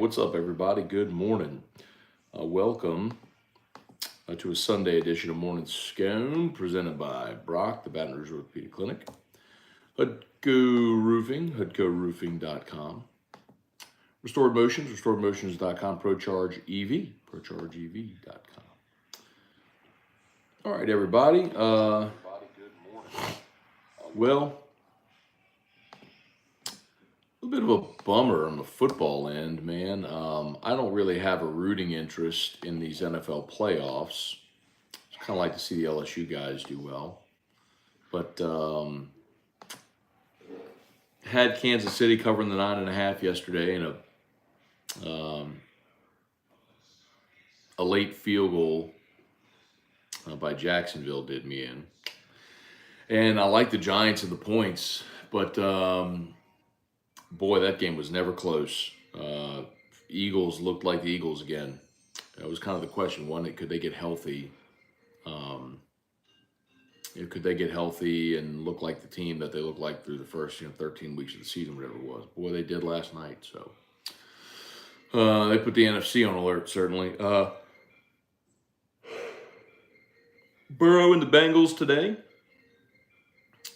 what's up, everybody? Good morning. Welcome to a Sunday edition of Morning Scone, presented by Brock, the Baton Rouge Orthopedic Clinic, Hudco Roofing, HudcoRoofing.com, Restored Motions, RestoredMotions.com, ProCharge EV, ProChargeEV.com. All right, everybody. Well, a bit of a bummer on the football end, man. I don't really have a rooting interest in these NFL playoffs. It's kind of like to see the LSU guys do well. But had Kansas City covering the 9.5 yesterday, and a late field goal by Jacksonville did me in. And I like the Giants and the points, but boy, that game was never close. Eagles looked like the Eagles again. That was kind of the question. One, could they get healthy? Could they get healthy and look like the team that they looked like through the first 13 weeks of the season, whatever it was? Boy, they did last night. So they put the NFC on alert, certainly. Burrow and the Bengals today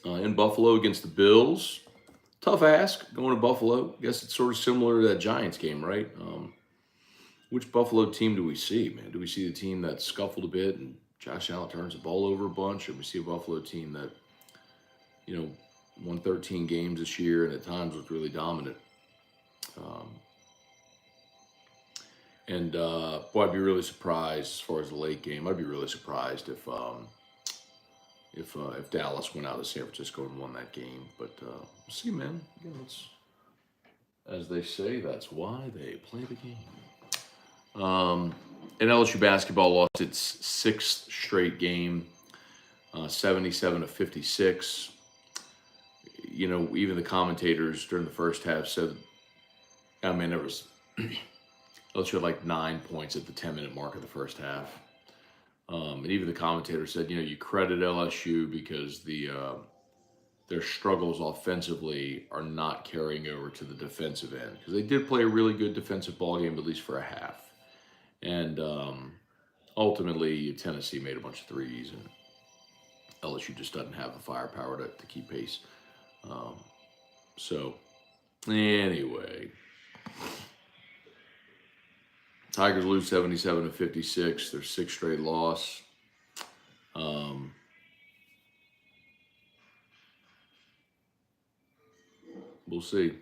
in Buffalo against the Bills. Tough ask going to Buffalo. I guess it's sort of similar to that Giants game, right? Which Buffalo team do we see, man? Do we see the team that scuffled a bit and Josh Allen turns the ball over a bunch? Or we see a Buffalo team that, won 13 games this year and at times was really dominant? Boy, I'd be really surprised as far as the late game. I'd be really surprised if Dallas went out of San Francisco and won that game. But we'll see, man. Again, as they say, that's why they play the game. And LSU basketball lost its sixth straight game, 77-56. Even the commentators during the first half said, there was LSU had like 9 points at the 10-minute mark of the first half. And even the commentator said, you credit LSU because their struggles offensively are not carrying over to the defensive end. Because they did play a really good defensive ball game, at least for a half. And ultimately, Tennessee made a bunch of threes, and LSU just doesn't have the firepower to keep pace. Anyway, Tigers lose 77-56. Their sixth straight loss. We'll see.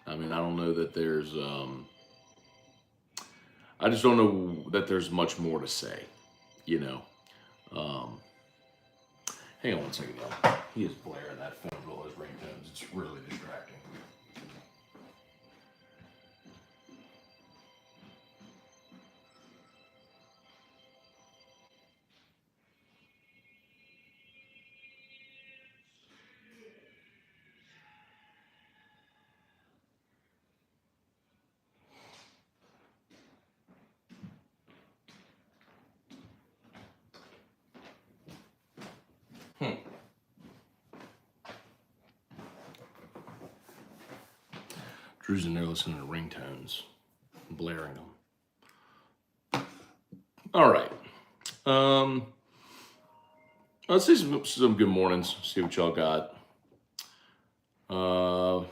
I don't know that there's. I just don't know that there's much more to say. Hang on one second, y'all. He is blaring that phone with all his ringtones. It's really distracting. Drew's in there listening to ringtones, blaring them. All right. Let's see some good mornings. See what y'all got. Mark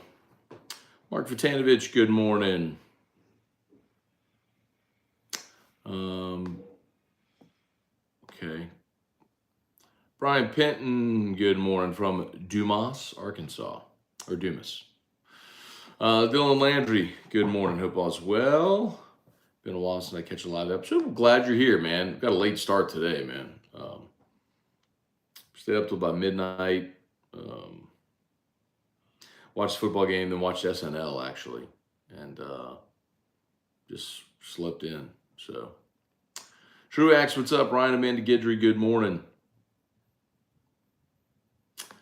Vitanovich, good morning. Okay. Brian Penton, good morning from Dumas, Arkansas, or Dumas. Dylan Landry, good morning. Hope all's well. Been a while since I catch a live episode. I'm glad you're here, man. Got a late start today, man. Stayed up till about midnight. Watched the football game, then watched SNL, actually. And just slept in. So, Truax, what's up? Ryan Amanda Guidry, good morning.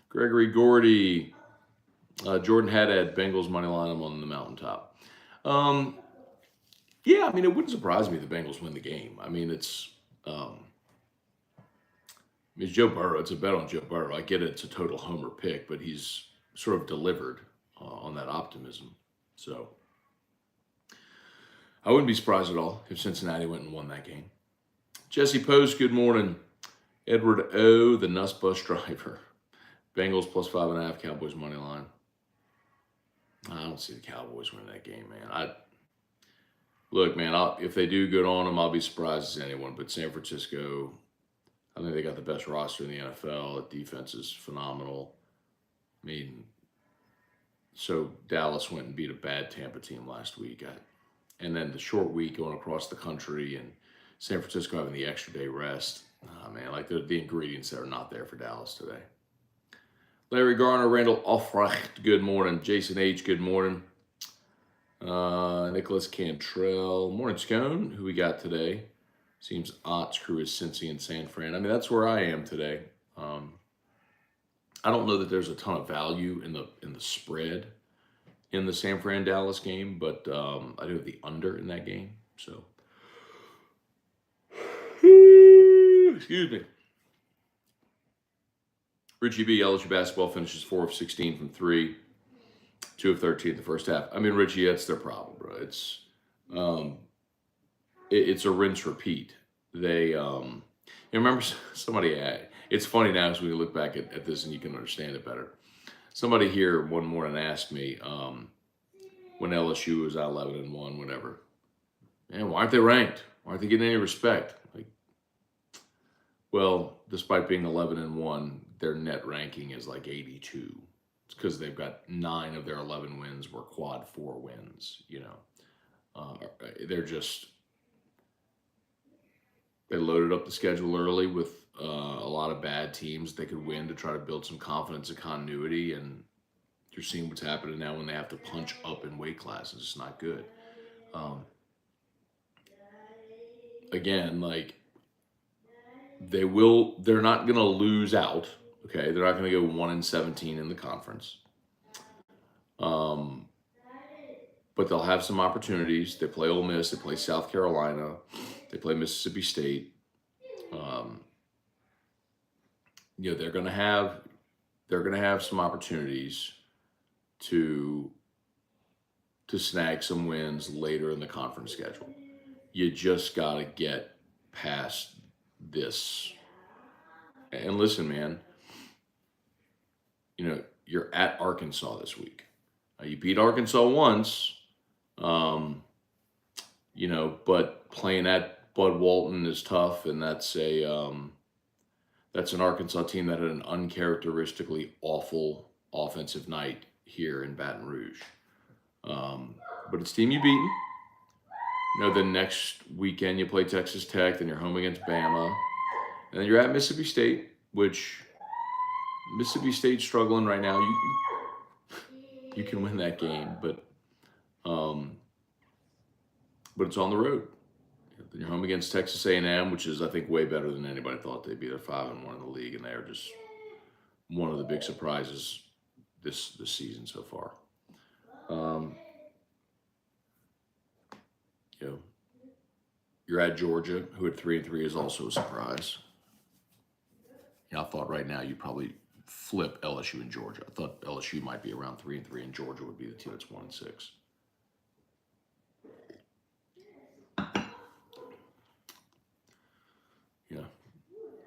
Gregory Gordy. Jordan Haddad, Bengals money line. I'm on the mountaintop. Yeah, it wouldn't surprise me if the Bengals win the game. It's Joe Burrow. It's a bet on Joe Burrow. I get it. It's a total homer pick, but he's sort of delivered on that optimism. So I wouldn't be surprised at all if Cincinnati went and won that game. Jesse Post, good morning. Edward O, the Nuss Bus driver. Bengals plus 5.5, Cowboys money line. I don't see the Cowboys winning that game, man. Look, man, if they do good on them, I'll be surprised as anyone. But San Francisco, I think they got the best roster in the NFL. The defense is phenomenal. I mean, so Dallas went and beat a bad Tampa team last week. And then the short week going across the country and San Francisco having the extra day rest. Man, like the ingredients that are not there for Dallas today. Larry Garner, Randall Offrecht, good morning. Jason H, good morning. Nicholas Cantrell, morning Scone, who we got today. Seems Ott's crew is Cincy and San Fran. I mean, that's where I am today. I don't know that there's a ton of value in the spread in the San Fran Dallas game, but I do have the under in that game. So, excuse me. Richie B, LSU basketball finishes 4 of 16 from 3, 2 of 13 in the first half. I mean, Richie, that's their problem, bro. It's a rinse repeat. They remember somebody. It's funny now as we look back at this and you can understand it better. Somebody here one morning asked me when LSU was at 11-1, whatever. Man, why aren't they ranked? Why aren't they getting any respect? Like, well, despite being 11-1, their net ranking is like 82. It's because they've got 9 of their 11 wins were quad 4 wins. You know, they're just. They loaded up the schedule early with a lot of bad teams they could win to try to build some confidence and continuity. And you're seeing what's happening now when they have to punch up in weight classes. It's not good. Again, like they're not going to lose out. Okay. They're not going to go 1-17 in the conference. But they'll have some opportunities. They play Ole Miss. They play South Carolina. They play Mississippi State. You know, they're going to have some opportunities to snag some wins later in the conference schedule. You just got to get past this. And listen, man, you know, you're at Arkansas this week. You beat Arkansas once, you know, but playing at Bud Walton is tough, and that's an Arkansas team that had an uncharacteristically awful offensive night here in Baton Rouge. But it's a team you beaten. You know, the next weekend you play Texas Tech, then you're home against Bama, and then you're at Mississippi State, which Mississippi State's struggling right now. You can win that game, but it's on the road. Then you're home against Texas A&M, which is, I think, way better than anybody thought they'd be. They're 5-1 in the league, and they're just one of the big surprises this season so far. You know, you're at Georgia, who at 3-3 is also a surprise. You know, I thought right now you'd probably flip LSU and Georgia. I thought LSU might be around 3-3, and Georgia would be the team that's 1-6. Yeah.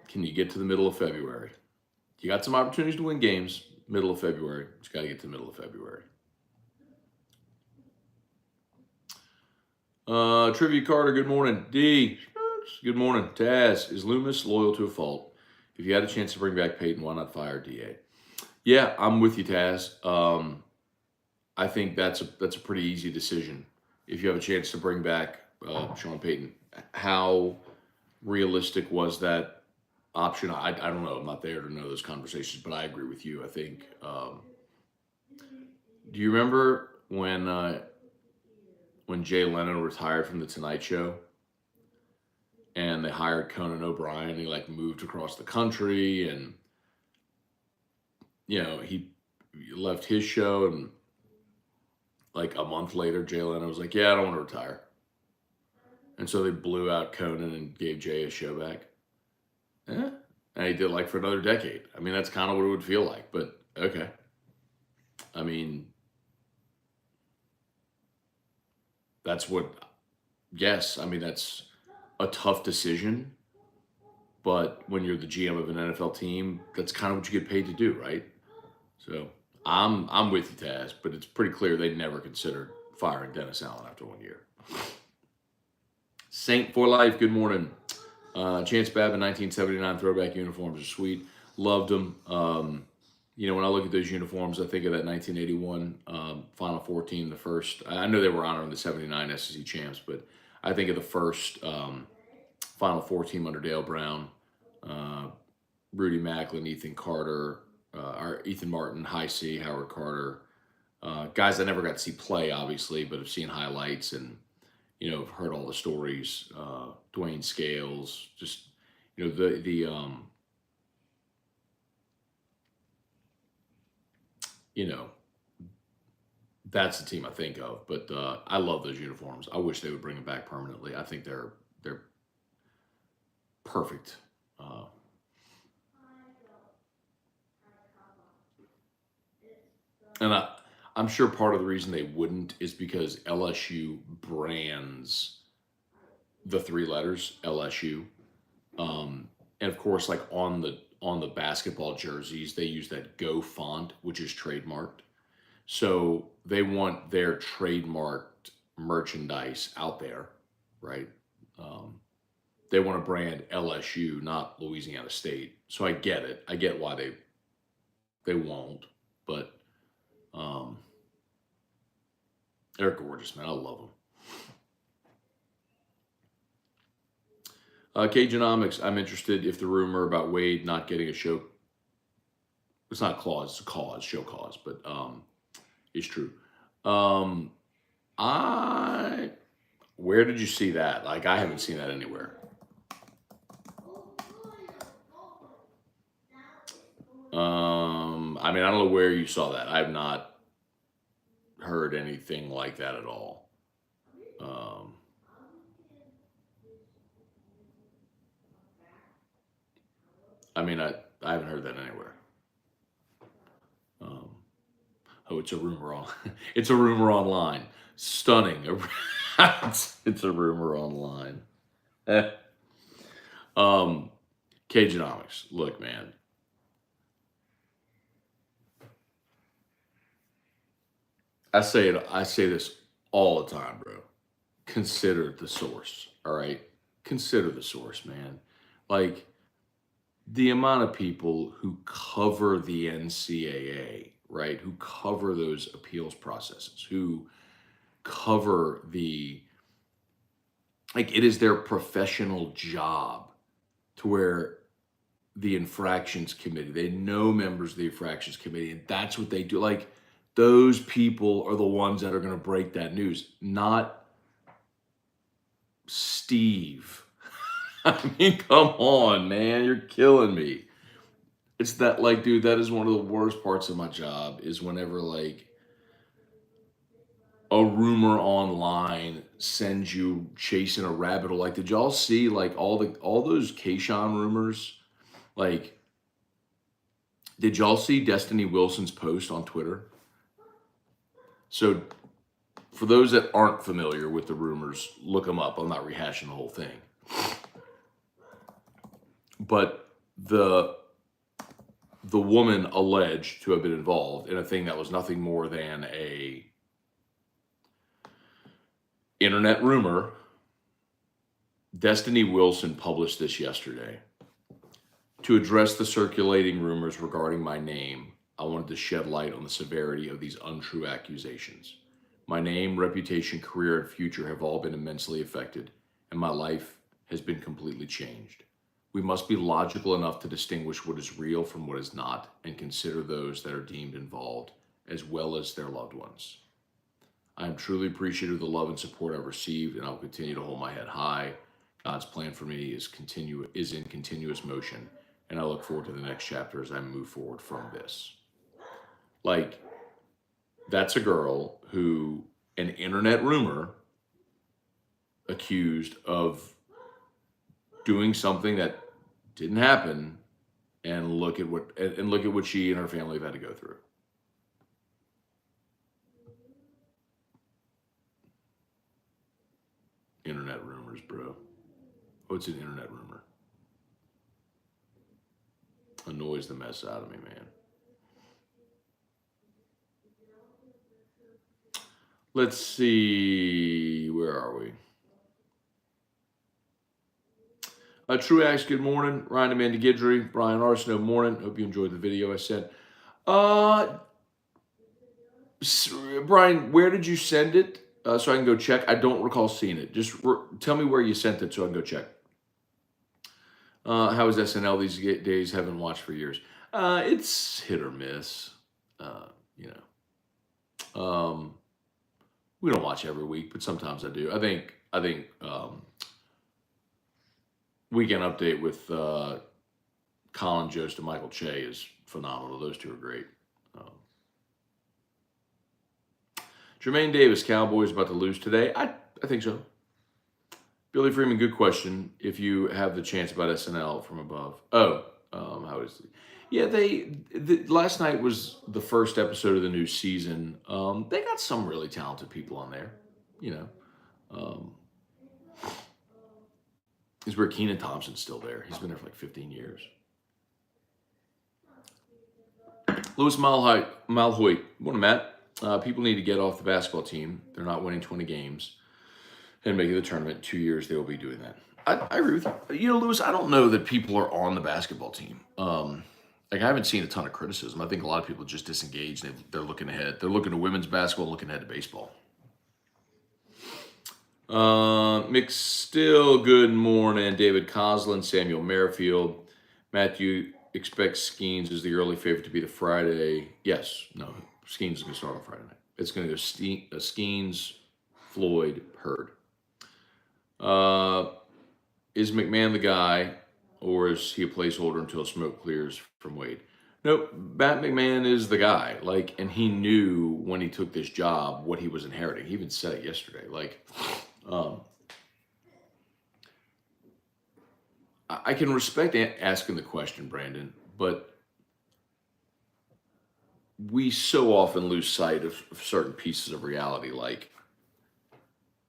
Can you get to the middle of February? You got some opportunities to win games middle of February. But you got to get to the middle of February. Trivia Carter, good morning. D, good morning. Taz, is Loomis loyal to a fault? If you had a chance to bring back Peyton, why not fire DA? Yeah, I'm with you, Taz. I think that's a pretty easy decision. If you have a chance to bring back Sean Payton, how realistic was that option? I don't know. I'm not there to know those conversations, but I agree with you. I think. Do you remember when Jay Leno retired from the Tonight Show? And they hired Conan O'Brien. He moved across the country, and you know he left his show, and a month later, Jay Leno was like, "Yeah, I don't want to retire," and so they blew out Conan and gave Jay his show back. Yeah, and he did for another decade. I mean, that's kind of what it would feel like. But okay, I mean, that's what yes, I mean, that's a tough decision, but when you're the GM of an NFL team, that's kind of what you get paid to do, right? So I'm with you, Taz, but it's pretty clear they never considered firing Dennis Allen after 1 year. Saint for Life, good morning. Chance Babb in 1979 throwback uniforms are sweet. Loved them. When I look at those uniforms, I think of that 1981 Final Four team, the first. I know they were honoring the 79 SEC champs, but I think of the first Final Four team under Dale Brown, Rudy Macklin, Ethan Carter, Ethan Martin, High C, Howard Carter. Guys I never got to see play, obviously, but have seen highlights and have heard all the stories. Dwayne Scales, just that's the team I think of. But I love those uniforms. I wish they would bring them back permanently. I think they're perfect. And I'm sure part of the reason they wouldn't is because LSU brands the three letters LSU, and of course, like on the basketball jerseys, they use that Go font, which is trademarked. So they want their trademarked merchandise out there, right? They want to brand LSU, not Louisiana State. So I get it. I get why they won't, but they're gorgeous, man. I love them. Cagenomics, I'm interested if the rumor about Wade not getting a show, it's not clause, it's a cause, show cause, but it's true. Where did you see that? Like, I haven't seen that anywhere. I mean, I don't know where you saw that. I have not heard anything like that at all. I mean, I haven't heard that anywhere. It's a rumor on. It's a rumor online. Stunning. It's a rumor online. Cagenomics. Look, man. I say this all the time, bro. Consider the source. All right. Consider the source, man. Like, the amount of people who cover the NCAA, right? Who cover those appeals processes, who cover it is their professional job to where the infractions committee, they know members of the infractions committee, and that's what they do. Like, those people are the ones that are going to break that news, not Steve. I mean, come on, man. You're killing me. It's that, like, dude, that is one of the worst parts of my job is whenever, like, a rumor online sends you chasing a rabbit hole. Like, did y'all see, like, all those Kayshawn rumors? Like, did y'all see Destiny Wilson's post on Twitter? So, for those that aren't familiar with the rumors, look them up. I'm not rehashing the whole thing. But the woman alleged to have been involved in a thing that was nothing more than a internet rumor. Destiny Wilson published this yesterday. To address the circulating rumors regarding my name, I wanted to shed light on the severity of these untrue accusations. My name, reputation, career, and future have all been immensely affected, and my life has been completely changed. We must be logical enough to distinguish what is real from what is not, and consider those that are deemed involved, as well as their loved ones. I am truly appreciative of the love and support I've received, and I will continue to hold my head high. God's plan for me is in continuous motion, and I look forward to the next chapter as I move forward from this. Like, that's a girl who an internet rumor accused of doing something that didn't happen, and look at what she and her family have had to go through. Internet internet rumors, bro. What's an internet rumor? Annoys the mess out of me, man. Let's see. Where are we? Truax, good morning. Ryan Amanda Guidry, Brian Arsenault, morning. Hope you enjoyed the video I sent. Brian, where did you send it? So I can go check. I don't recall seeing it. Just tell me where you sent it so I can go check. How is SNL these days? Haven't watched for years. It's hit or miss. You know. We don't watch every week, but sometimes I do. I think Weekend Update with Colin Jost and Michael Che is phenomenal. Those two are great. Jermaine Davis, Cowboys about to lose today. I think so. Billy Freeman, good question. If you have the chance about SNL from above. How is it? Yeah, last night was the first episode of the new season. They got some really talented people on there. You know. Is where Kenan Thompson's still there. He's been there for like 15 years. Louis Malhoit. Morning, Matt. People need to get off the basketball team. They're not winning 20 games and making the tournament. In 2 years, they will be doing that. I agree with you. You know, Louis, I don't know that people are on the basketball team. I haven't seen a ton of criticism. I think a lot of people just disengage. They're looking ahead. They're looking to women's basketball, looking ahead to baseball. Mick Still, good morning. David Coslin, Samuel Merrifield. Matthew expects Skeens as the early favorite to be the Friday. Yes. No. Skeens is going to start on Friday night. It's going to go Skeens, Floyd, Hurd. Is McMahon the guy, or is he a placeholder until smoke clears from Wade? Nope. Matt McMahon is the guy. And he knew when he took this job what he was inheriting. He even said it yesterday. I can respect asking the question, Brandon, but we so often lose sight of certain pieces of reality.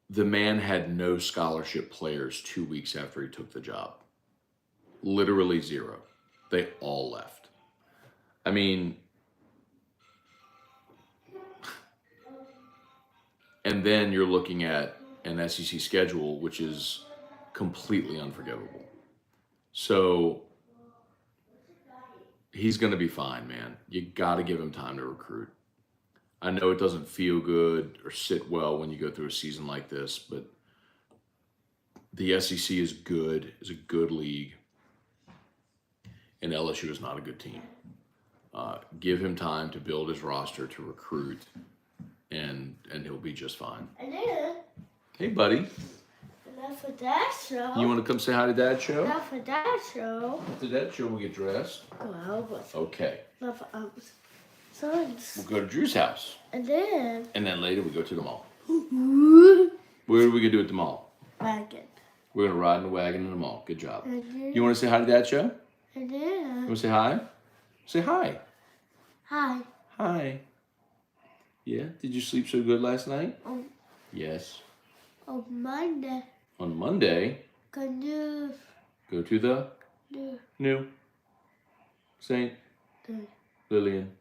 The man had no scholarship players 2 weeks after he took the job. Literally zero. They all left. I mean, and then you're looking at an SEC schedule, which is completely unforgivable. So he's going to be fine, man. You got to give him time to recruit. I know it doesn't feel good or sit well when you go through a season like this, but the SEC is good, is a good league, and LSU is not a good team. Give him time to build his roster, to recruit, and he'll be just fine. Hey, buddy. Enough for that show. You want to come say hi to Dad's show? Enough for that show. After that show, we'll get dressed. Well, Okay. enough sons. We'll go to Drew's house. And then later we go to the mall. What are we going to do at the mall? wagon. We're going to ride in the wagon in the mall. Good job. And You want to say hi to Dad's show? then You want to say hi? Say hi. hi. Hi. Yeah? Did you sleep so good last night? On Yes. Monday, On Monday, can you go to the do new St. Lillian.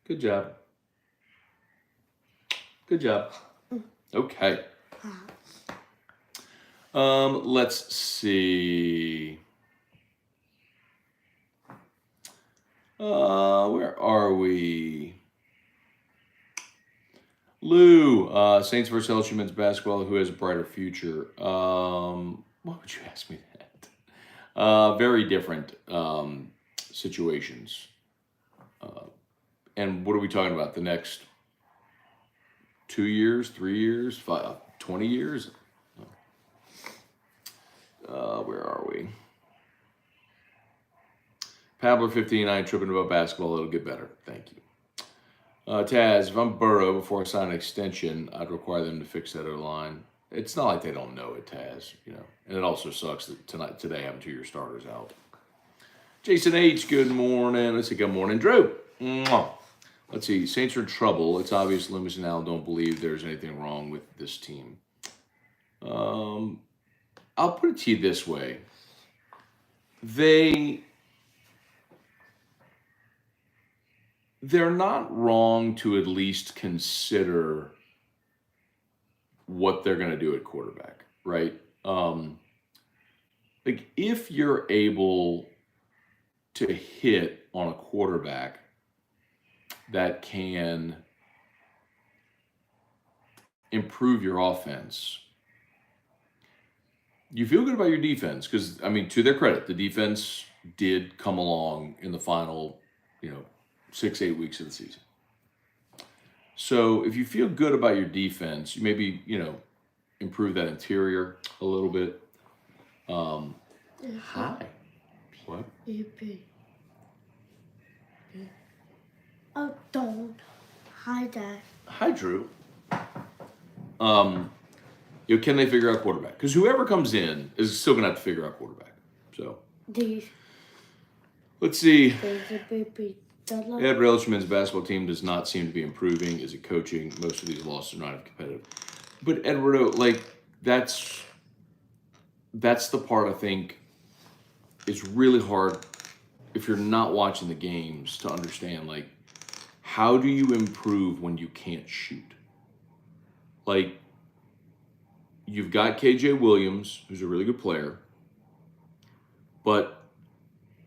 Good job. Good job. Okay. Let's see. Where are we? Lou, Saints versus LSU men's basketball. Who has a brighter future? Why would you ask me that? Very different situations. And what are we talking about? The next 2 years, 3 years, 20 years? Where are we? Pabler 15, I ain't tripping about basketball. It'll get better. Thank you. Taz, if I'm Burrow, before I sign an extension, I'd require them to fix that O-line. It's not like they don't know it, Taz, you know. And it also sucks that today having 2 year starters out. Jason H, good morning. Let's say good morning, Drew. Mwah. Let's see. Saints are in trouble. It's obvious Loomis and Allen don't believe there's anything wrong with this team. I'll put it to you this way. They're not wrong to at least consider what they're going to do at quarterback, right? Like if you're able to hit on a quarterback that can improve your offense, you feel good about your defense because, I mean, to their credit, the defense did come along in the final, 6-8 weeks of the season. So if you feel good about your defense, you maybe, improve that interior a little bit. Hi. What? Oh, don't. Hi, Dad. Hi, Drew. Can they figure out quarterback? Because whoever comes in is still going to have to figure out quarterback. So, let's see. Ed Relish men's basketball team does not seem to be improving. Is it coaching? Most of these losses are not competitive. But Eduardo, that's the part I think is really hard if you're not watching the games to understand. How do you improve when you can't shoot? You've got KJ Williams, who's a really good player, but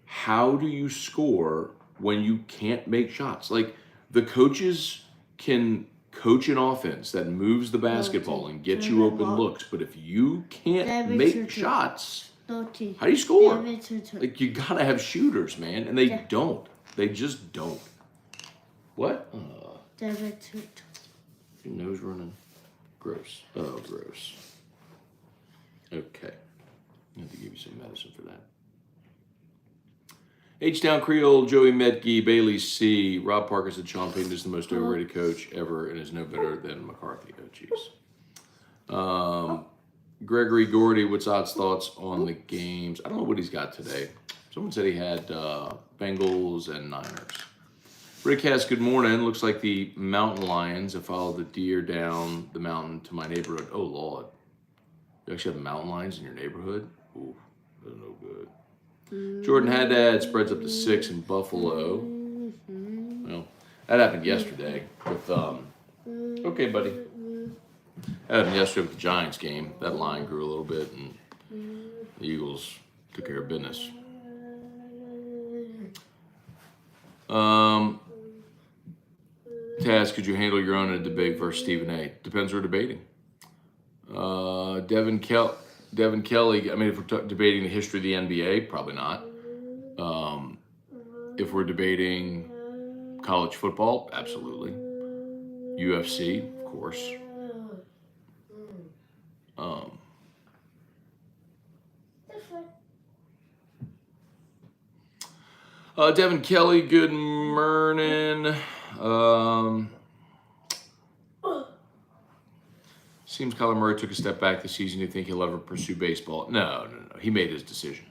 how do you score when you can't make shots? The coaches can coach an offense that moves the basketball and get you open looks, but if you can't make shots, how do you score? You gotta have shooters, man, and they don't. They just don't. What? Your nose running. Gross. Oh, gross. Okay. I have to give you some medicine for that. H-Town Creole, Joey Medke, Bailey C. Rob Parker said Sean Payton is the most overrated coach ever and is no better than McCarthy. Oh, jeez. Gregory Gordy, what's Odd's thoughts on the games? I don't know what he's got today. Someone said he had Bengals and Niners. Rick Hess, good morning. Looks like the mountain lions have followed the deer down the mountain to my neighborhood. Oh, Lord. You actually have mountain lions in your neighborhood? Ooh, that's no good. Jordan Haddad spreads up to 6 in Buffalo. Well, that happened yesterday with, okay, buddy. That happened yesterday with the Giants game. That line grew a little bit, and the Eagles took care of business. Taz, could you handle your own in a debate versus Stephen A? Depends who we're debating. Devin Kelly, I mean, if we're debating the history of the NBA, probably not. If we're debating college football, absolutely. UFC, of course. Devin Kelly, good morning. Seems Kyler Murray took a step back this season. Do you think he'll ever pursue baseball? No. He made his decision.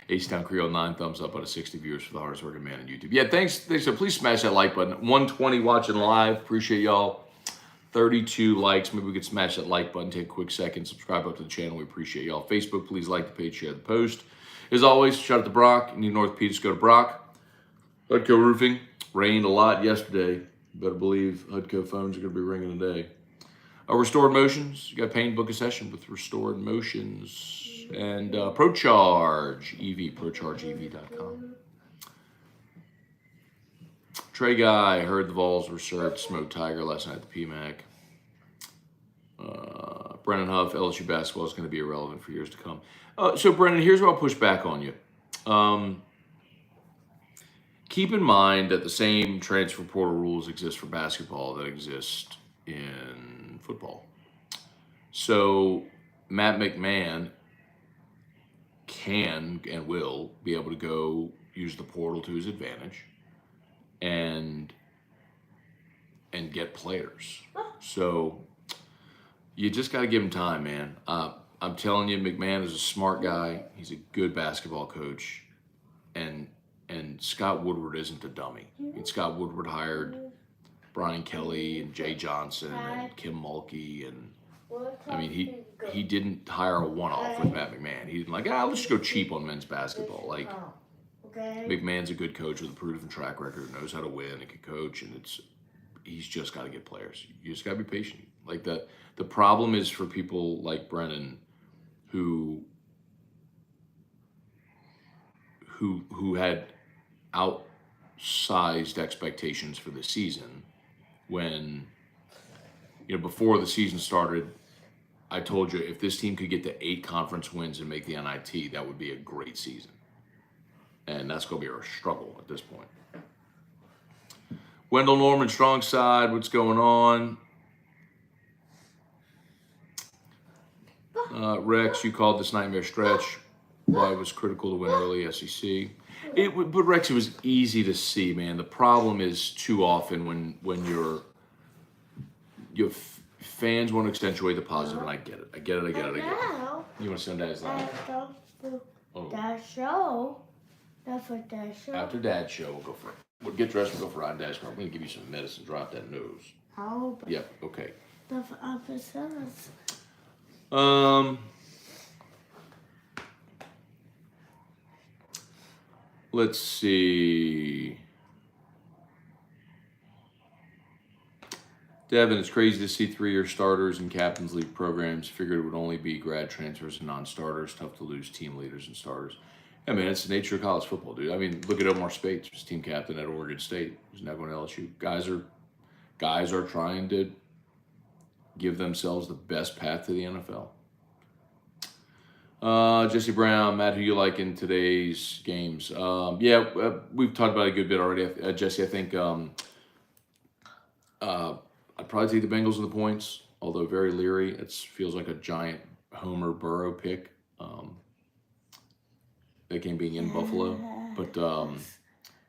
H-Town Creole, 9 thumbs up out of 60 viewers for the hardest working man on YouTube. Yeah, thanks. So please smash that like button. 120 watching live. Appreciate y'all. 32 likes. Maybe we could smash that like button. Take a quick second. Subscribe up to the channel. We appreciate y'all. Facebook, please like the page, share the post. As always, shout out to Brock. You need an orthopedist, go to Brock. Hudco Roofing. Rained a lot yesterday. You better believe Hudco phones are going to be ringing today. Restored Motions. You got pain, book a session with Restored Motions. And ProCharge EV, ProChargeEV.com. Trey Guy, heard the Vols were served smoked tiger last night at the PMAC. Brennan Huff, LSU basketball is going to be irrelevant for years to come. So, Brennan, here's where I'll push back on you. Keep in mind that the same transfer portal rules exist for basketball that exist in football. So, Matt McMahon can and will be able to go use the portal to his advantage and get players. So you just got to give him time, man. I'm telling you, McMahon is a smart guy. He's a good basketball coach, and Scott Woodward isn't a dummy. I mean, Scott Woodward hired Brian Kelly and Jay Johnson and Kim Mulkey, and I mean he didn't hire a one-off with Matt McMahon. He didn't let's just go cheap on men's basketball. Like McMahon's a good coach with a proven track record, knows how to win, and can coach, and he's just got to get players. You just got to be patient. Like the problem is for people like Brennan who had outsized expectations for the season when, before the season started, I told you if this team could get to 8 conference wins and make the NIT, that would be a great season. And that's going to be a struggle at this point. Wendell Norman, strong side, what's going on? Rex, you called this nightmare stretch. Why it was critical to win early SEC. But Rex, it was easy to see, man. The problem is too often when your fans want to accentuate the positive, and I get it. I get it. You want to send Dad's line? That show. Not for that show. After Dad's show, we'll go for it. We'll get dressed, we'll go for Ryan Dad's car. We're going to give you some medicine, drop that nose. Oh. Yep, okay. Not for officers. Let's see. Devin, it's crazy to see 3-year starters in Captain's League programs. Figured it would only be grad transfers and non-starters. Tough to lose team leaders and starters. I mean, it's the nature of college football, dude. I mean, look at Omar Speights, was team captain at Oregon State. He's now going to LSU. Guys are trying to give themselves the best path to the NFL. Jesse Brown, Matt, who you like in today's games? We've talked about it a good bit already. Jesse, I think I'd probably take the Bengals in the points, although very leery. It feels like a giant Homer Burrow pick. That game being in Buffalo, but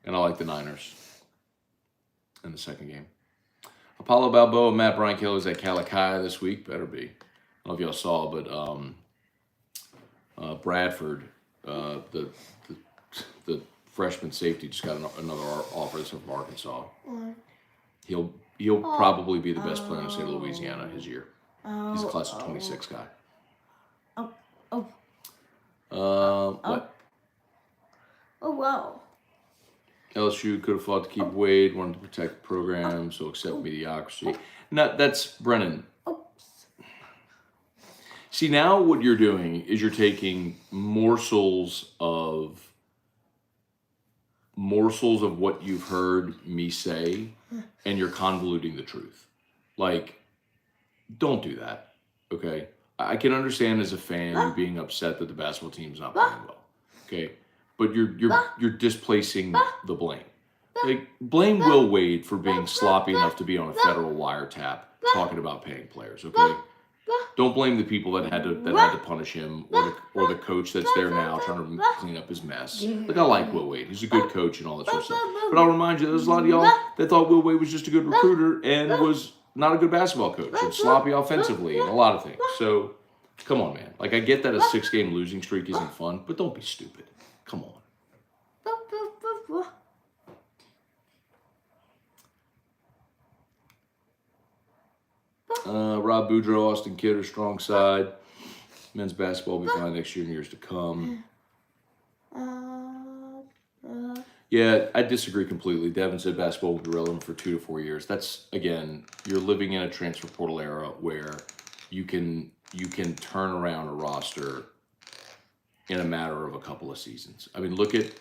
and I like the Niners in the second game. Apollo Balboa, Matt, Brian Kelly is at Calicut this week. Better be. I don't know if y'all saw, but Bradford, the freshman safety, just got another offer from Arkansas. He'll probably be the best player in the state of Louisiana his year. He's a class of 26 guy. What? Oh, wow. LSU could have fought to keep Wade, wanted to protect the program, so accept mediocrity. No, that's Brennan. See, now what you're doing is you're taking morsels of what you've heard me say, and you're convoluting the truth. Like, don't do that, okay? I can understand as a fan you being upset that the basketball team's not playing well, okay? But you're displacing the blame. Like, blame Will Wade for being sloppy enough to be on a federal wiretap talking about paying players, okay? Don't blame the people that had to punish him or the coach that's there now trying to clean up his mess. Like, I like Will Wade. He's a good coach and all that sort of stuff. But I'll remind you, there's a lot of y'all that thought Will Wade was just a good recruiter and was not a good basketball coach and sloppy offensively and a lot of things. So, come on, man. Like, I get that a 6-game losing streak isn't fun, but don't be stupid. Come on. Rob Boudreaux, Austin Kidder, strong side. Men's basketball will be fine next year and years to come. Yeah, I disagree completely. Devin said basketball will be relevant for 2 to 4 years. That's, again, you're living in a transfer portal era where you can turn around a roster in a matter of a couple of seasons. I mean, look at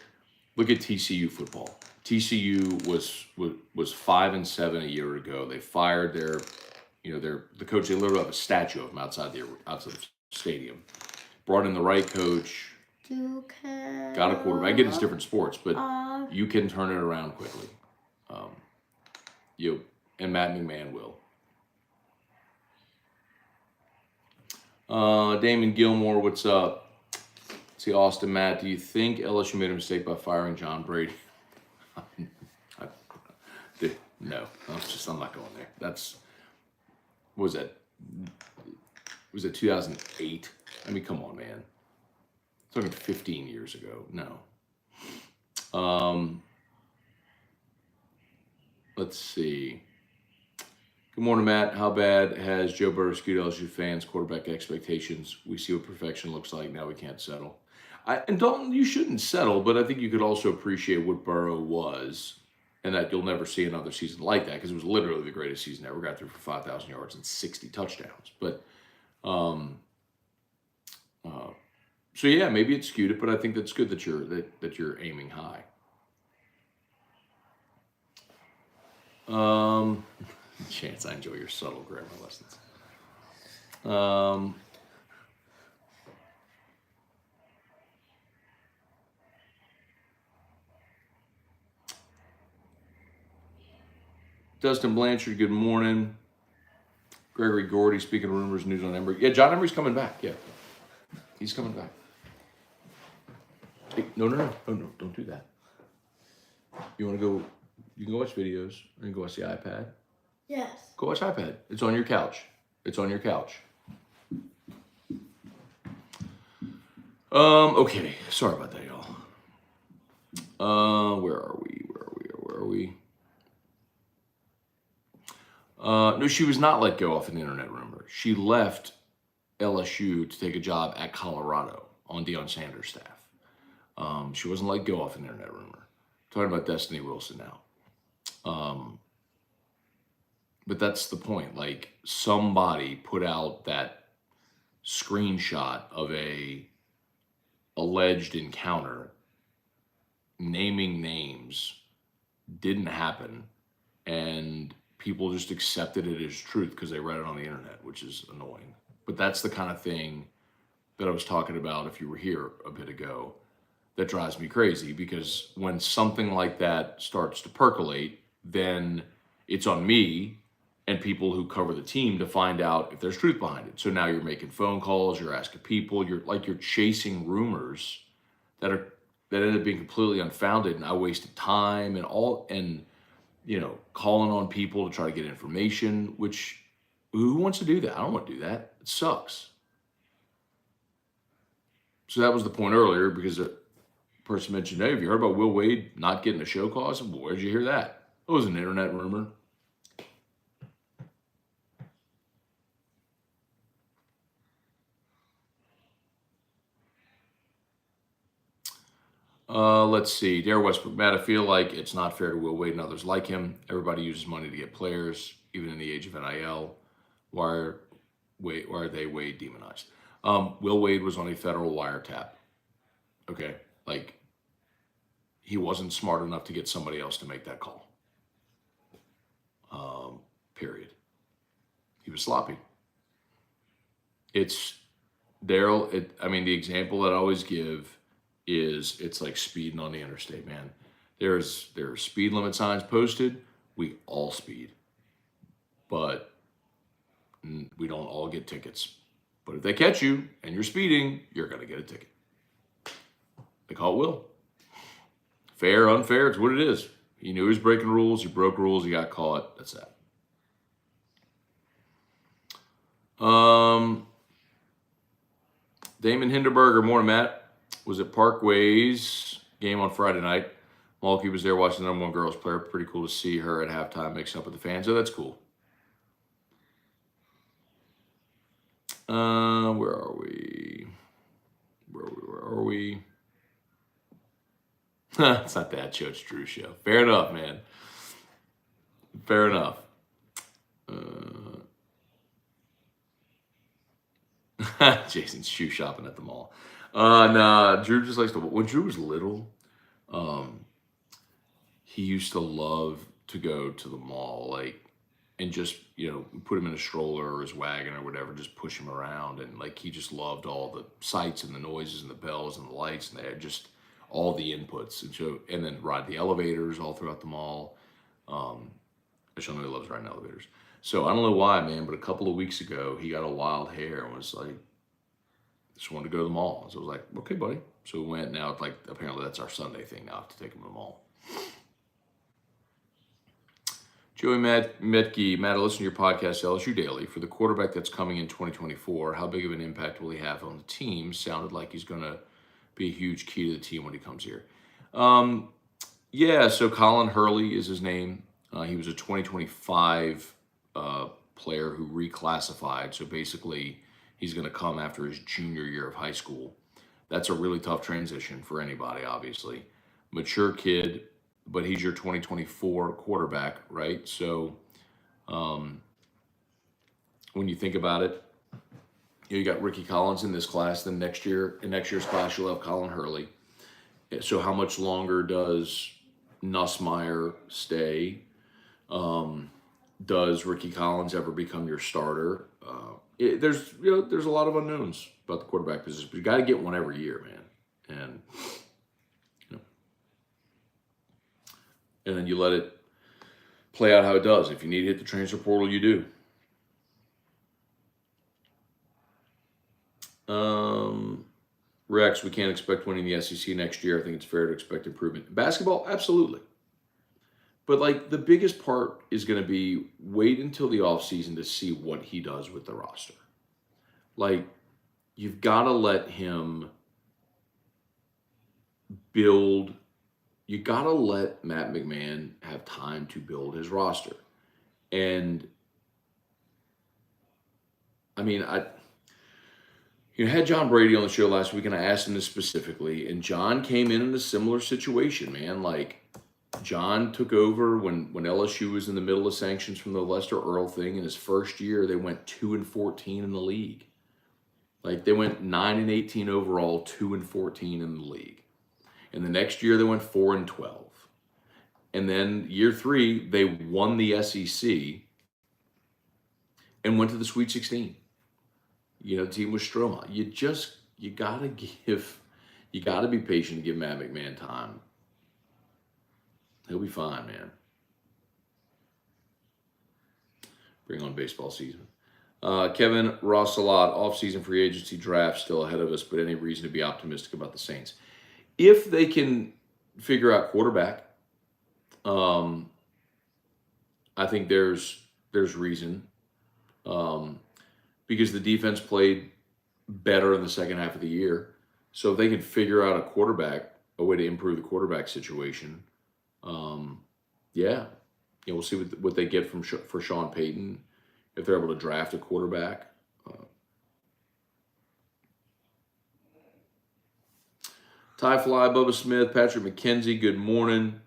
TCU football. TCU was 5-7 a year ago. They fired the coach. They literally have a statue of him outside the stadium. Brought in the right coach. Got a quarterback. I get it's different sports, but you can turn it around quickly. And Matt McMahon will. Damon Gilmore, what's up? See, Austin, Matt, do you think LSU made a mistake by firing John Brady? No, I'm not going there. What was that? Was it 2008? I mean, come on, man. Talking 15 years ago. No. Let's see. Good morning, Matt. How bad has Joe Burrow skewed LSU fans' quarterback expectations? We see what perfection looks like. Now we can't settle. And Dalton, you shouldn't settle, but I think you could also appreciate what Burrow was, and that you'll never see another season like that because it was literally the greatest season ever. Got through for 5,000 yards and 60 touchdowns. But so yeah, maybe it's skewed it, but I think that's good that you're aiming high. Chance, I enjoy your subtle grammar lessons. Dustin Blanchard, good morning. Gregory Gordy, speaking of rumors, news on Emory. Yeah, John Emery's coming back. Yeah, he's coming back. Hey, no, don't do that. You want to go? You can go watch videos, or you can go watch the iPad. Yes. Go watch iPad. It's on your couch. Okay. Sorry about that, y'all. Where are we? No, she was not let go off an internet rumor. She left LSU to take a job at Colorado on Deion Sanders' staff. She wasn't let go off an internet rumor. Talking about Destiny Wilson now. But that's the point. Like, somebody put out that screenshot of a alleged encounter, naming names, didn't happen, and people just accepted it as truth because they read it on the internet, which is annoying. But that's the kind of thing that I was talking about, if you were here a bit ago, that drives me crazy, because when something like that starts to percolate, then it's on me and people who cover the team to find out if there's truth behind it. So now you're making phone calls, you're asking people, you're chasing rumors that end up being completely unfounded, and I wasted time and calling on people to try to get information, which who wants to do that? I don't want to do that. It sucks. So that was the point earlier, because a person mentioned, hey, have you heard about Will Wade not getting a show cause? Well, where'd you hear that? It was an internet rumor. Let's see. Dare Westbrook, Matt, I feel like it's not fair to Will Wade and others like him. Everybody uses money to get players, even in the age of NIL. Why are they Wade demonized? Will Wade was on a federal wiretap. Okay, like, he wasn't smart enough to get somebody else to make that call. Period. He was sloppy. It's Daryl. The example that I always give is, it's like speeding on the interstate, man. There are speed limit signs posted. We all speed, but we don't all get tickets. But if they catch you and you're speeding, you're gonna get a ticket. They call it Will. Fair, unfair, it's what it is. He knew he was breaking rules. He broke rules. He got caught. That's that. Damon Hinderberger, morning, Matt. Was at Parkway's game on Friday night. Malky was there watching the #1 girls player. Pretty cool to see her at halftime mixing up with the fans. So that's cool. Where are we? It's not that show, it's Drew's show. Fair enough, man. Fair enough. Jason's shoe shopping at the mall. Nah, Drew just likes to. When Drew was little, he used to love to go to the mall, like, and just, put him in a stroller or his wagon or whatever, just push him around. And like, he just loved all the sights and the noises and the bells and the lights, and they had just all the inputs. And then ride the elevators all throughout the mall. Actually, I know he loves riding elevators. So I don't know why, man, but a couple of weeks ago, he got a wild hair and was like, just wanted to go to the mall. So I was like, okay, buddy. So we went. Now, like, apparently that's our Sunday thing now, to take him to the mall. Joey Metke, Matt, I listen to your podcast, LSU Daily. For the quarterback that's coming in 2024, how big of an impact will he have on the team? Sounded like he's going to be a huge key to the team when he comes here. Yeah, so Colin Hurley is his name. He was a 2025 player who reclassified. So basically, he's going to come after his junior year of high school. That's a really tough transition for anybody, obviously. Mature kid, but he's your 2024 quarterback, right? So when you think about it, you got Ricky Collins in this class. Then in next year's class, you'll have Colin Hurley. So how much longer does Nussmeier stay? Does Ricky Collins ever become your starter? There's a lot of unknowns about the quarterback position, but you got to get one every year, man. And then you let it play out how it does. If you need to hit the transfer portal, you do. Rex, we can't expect winning the SEC next year. I think it's fair to expect improvement. Basketball, absolutely. But like the biggest part is going to be wait until the offseason to see what he does with the roster. Like you've got to let him build. You got to let Matt McMahon have time to build his roster. And I mean, had John Brady on the show last week, and I asked him this specifically, and John came in a similar situation, man. Like, John took over when LSU was in the middle of sanctions from the Lester Earl thing. In his first year, they went 2-14 in the league. Like, they went 9-18 overall, 2-14 in the league. And the next year, they went 4-12. And then year 3, they won the SEC and went to the Sweet 16. The team was Stroma. You gotta be patient and give Matt McMahon time. He'll be fine, man. Bring on baseball season. Kevin Rossalot, off-season free agency draft still ahead of us, but any reason to be optimistic about the Saints? If they can figure out quarterback, I think there's reason. Because the defense played better in the second half of the year. So if they can figure out a way to improve the quarterback situation, we'll see what they get for Sean Payton, if they're able to draft a quarterback. Ty Fly, Bubba Smith, Patrick McKenzie, good morning.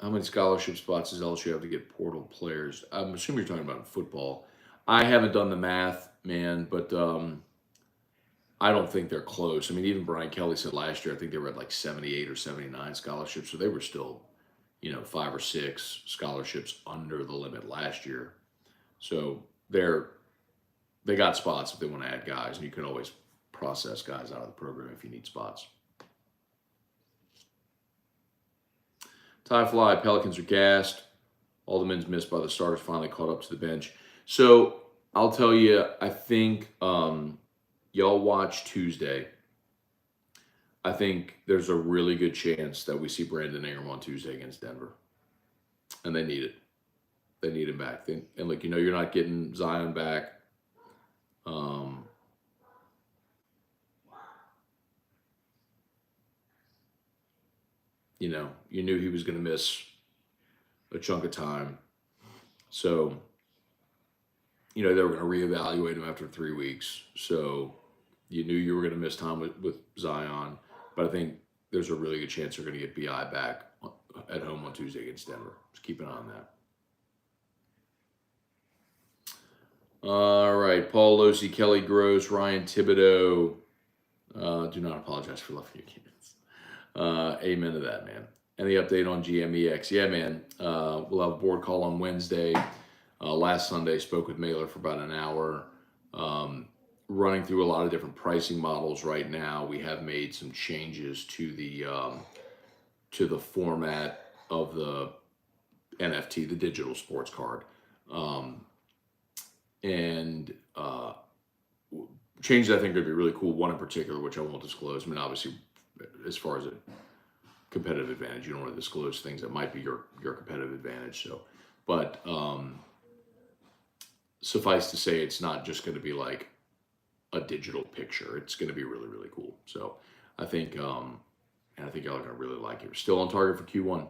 How many scholarship spots does LSU have to get portal players? I'm assuming you're talking about football. I haven't done the math, man, but I don't think they're close. I mean, even Brian Kelly said last year, I think they were at like 78 or 79 scholarships. So they were still, 5 or 6 scholarships under the limit last year. So they got spots if they want to add guys, and you can always process guys out of the program if you need spots. Ty Fly, Pelicans are gassed. All the men's missed by the starters finally caught up to the bench. So I'll tell you, I think y'all watch Tuesday. I think there's a really good chance that we see Brandon Ingram on Tuesday against Denver. And they need it. They need him back. And look, you're not getting Zion back. You knew he was going to miss a chunk of time. So, they were going to reevaluate him after 3 weeks. So you knew you were going to miss time with Zion. But I think there's a really good chance they're going to get BI back at home on Tuesday against Denver. Just keep an eye on that. All right. Paul Losi, Kelly Gross, Ryan Thibodeau. Do not apologize for loving your kids. Amen to that, man. Any update on GMEX? Yeah, man. We'll have a board call on Wednesday. Last Sunday, spoke with Mailer for about an hour. Running through a lot of different pricing models right now. We have made some changes to the format of the NFT, the digital sports card. Changes I think are going to be really cool. One in particular, which I won't disclose. I mean, obviously, as far as a competitive advantage, you don't want to disclose things that might be your competitive advantage. So, but suffice to say, it's not just going to be like a digital picture. It's going to be really, really cool. So I think y'all are going to really like it. We're still on target for Q1.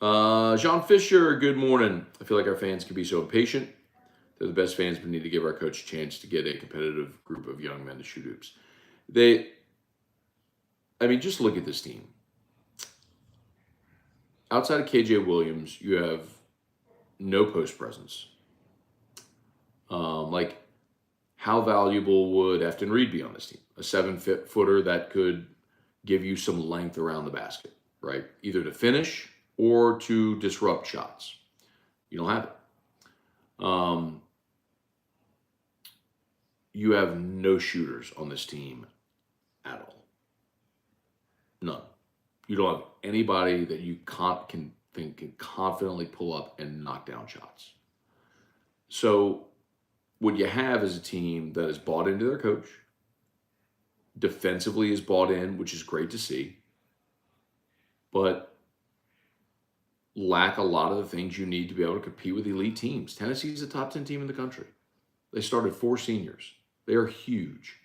John Fisher, good morning. I feel like our fans can be so impatient. They're the best fans, but need to give our coach a chance to get a competitive group of young men to shoot hoops. Just look at this team. Outside of KJ Williams, you have no post presence. How valuable would Efton Reed be on this team? A 7-footer that could give you some length around the basket, right? Either to finish or to disrupt shots. You don't have it. You have no shooters on this team at all. None. You don't have anybody that you can confidently pull up and knock down shots. So what you have is a team that is bought into their coach, defensively is bought in, which is great to see, but lack a lot of the things you need to be able to compete with elite teams. Tennessee is a top 10 team in the country. They started 4 seniors. They are huge.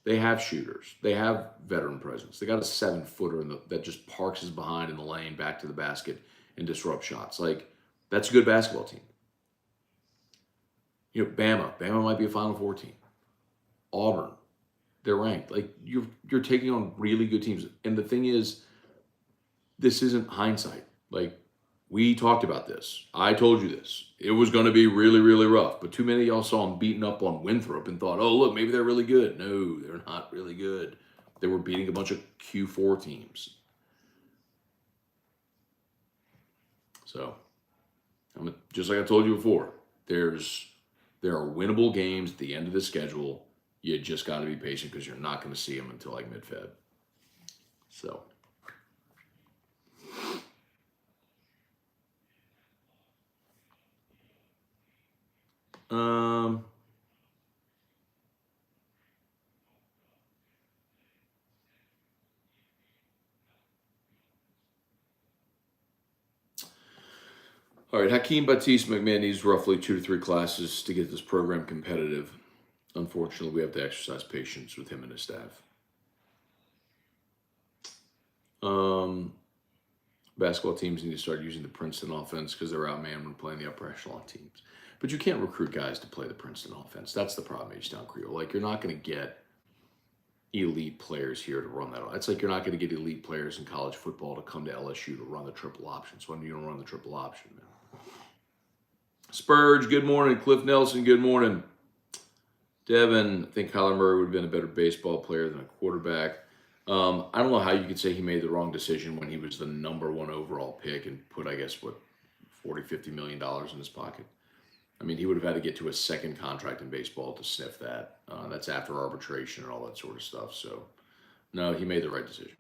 They have shooters. They have veteran presence. They got a 7-footer that just parks his behind in the lane back to the basket and disrupts shots. That's a good basketball team. Bama might be a Final Four team. Auburn, they're ranked. You're taking on really good teams. And the thing is, this isn't hindsight. We talked about this. I told you this. It was going to be really, really rough. But too many of y'all saw them beating up on Winthrop and thought, oh, look, maybe they're really good. No, they're not really good. They were beating a bunch of Q4 teams. So, just like I told you before, there are winnable games at the end of the schedule. You just got to be patient because you're not going to see them until mid-Feb. So. All right, Hakeem Batiste McMahon needs roughly 2 to 3 classes to get this program competitive. Unfortunately, we have to exercise patience with him and his staff. Basketball teams need to start using the Princeton offense because they're outmanned when playing the upper echelon teams. But you can't recruit guys to play the Princeton offense. That's the problem, H-Town Creole. You're not going to get elite players here to run that. It's like you're not going to get elite players in college football to come to LSU to run the triple option. So when you don't run the triple option, man. Spurge, good morning. Cliff Nelson, good morning. Devin, I think Kyler Murray would have been a better baseball player than a quarterback. I don't know how you could say he made the wrong decision when he was the number 1 overall pick and put, $40, $50 million in his pocket. He would have had to get to a second contract in baseball to sniff that. That's after arbitration and all that sort of stuff. So, no, he made the right decision.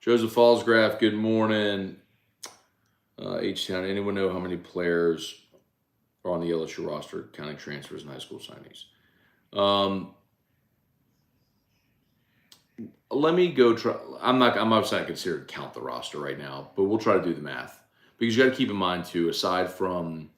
Joseph Fallsgraf, good morning. H-Town, anyone know how many players are on the LSU roster, counting transfers and high school signees? Let me go try. I'm not considered to count the roster right now, but we'll try to do the math. Because you got to keep in mind, too, aside from